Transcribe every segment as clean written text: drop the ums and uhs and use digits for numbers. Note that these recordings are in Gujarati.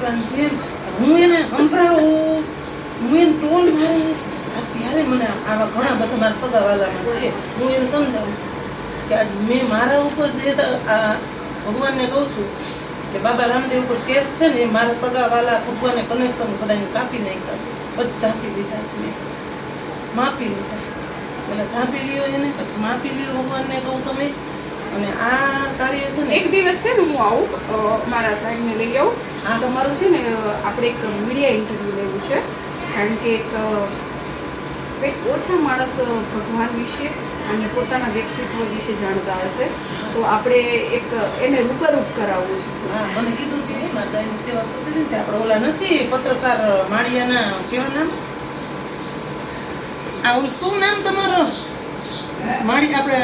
દીકરાની જેમ હું એને સંભળાવું, હું એને ટોન મારીશ. અત્યારે મને આવા ઘણા બધા મારા સગાવાલામાં છે, હું એને સમજાવું કે આજ મેં મારા ઉપર જે આ ભગવાનને કહું છું કે બાબા રામદેવ ઉપર કેસ છે ને, એ મારા સગાવાલા ભગવાને કનેક્શન બધાને કાપી નાખ્યા છે, પછી ઝાંપી લીધા છે. મેં માપી લીધા, પેલા ઝાંપી લ્યો એને, પછી માપી લ્યો ભગવાનને કહું તમે. અને આ કાર્ય છે ને, એક દિવસ છે ને હું આવું મારા સાહેબને લઈ આવું. આ તમારું છે ને આપણે એક મીડિયા ઇન્ટરવ્યૂ લેવું છે, કારણ કે કંઈક ઓછા માણસ ભગવાન વિશે અને પોતાના વ્યક્તિત્વ વિશે જાણતા હશે, તો આપણે એક એને રૂબરૂપ કરાવવું છે. હા, મને કીધું કે માતાની સેવા કરતી હતી. આપણે ઓલા નથી પત્રકાર માળિયાના, કેવા નામ, આ ઓલું શું નામ તમારો માળી, આપણે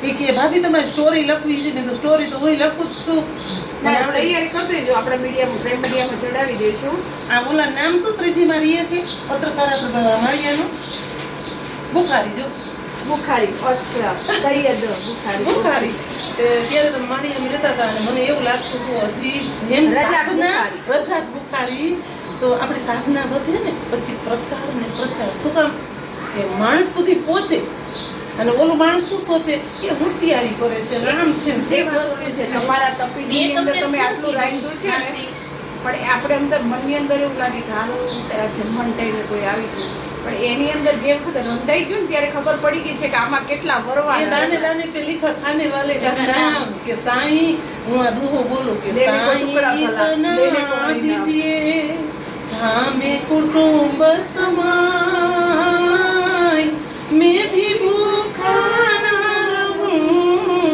એ કે ભાભી તમારી સ્ટોરી લખવી છે. મેં તો સ્ટોરી તો હું લખું જ છું. તૈયારી કરી દેજો, આપણે મીડિયામાં પ્રેમ મીડિયામાં ચડાવી દઈશું. આ ઓલા નામ શું ત્રીજીમાં રહીએ છે પત્રકાર માળિયાનું? બુખારી. જો બુખારી, અચ્છા, સૈયદ બુખારી. ત્યારે તો માળિયામાં રહેતા હતા અને મને એવું લાગતું હતું હજી જેમ રજાક બુખારી. તો આપણી સાધના વધે ને પછી પ્રસાર ને પ્રચાર. શું કામ કે માણસ સુધી પહોંચે. અને ઓલું માણસ શું સોચે કે હોશિયારી કરે છે, રામ છે, સેવા કરે છે. તમારા તપીની અંદર તમે આટલું રાંધ્યું છે ને, પણ આપણે અંદર મનની અંદર એવું લાગે કે હાલો જમવાનું ટાઈમે કોઈ આવી ગયું, પણ એની અંદર જે વખત રંધાઈ ગયું ને ત્યારે ખબર પડી ગઈ છે કે આમાં કેટલા વરવા. દાને દાને पे लिखा खाने वाले का नाम કે સાईं, હું આ દુહો બોલું કે સાईं तना दीजिए सामे कुटुंब समाय मैं भी भूखा न रहूं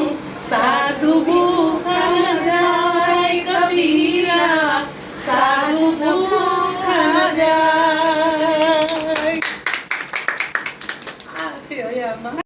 साधु भूखा न जाए कबीरा साधु भूखा न જાય. આ છે હયામાં.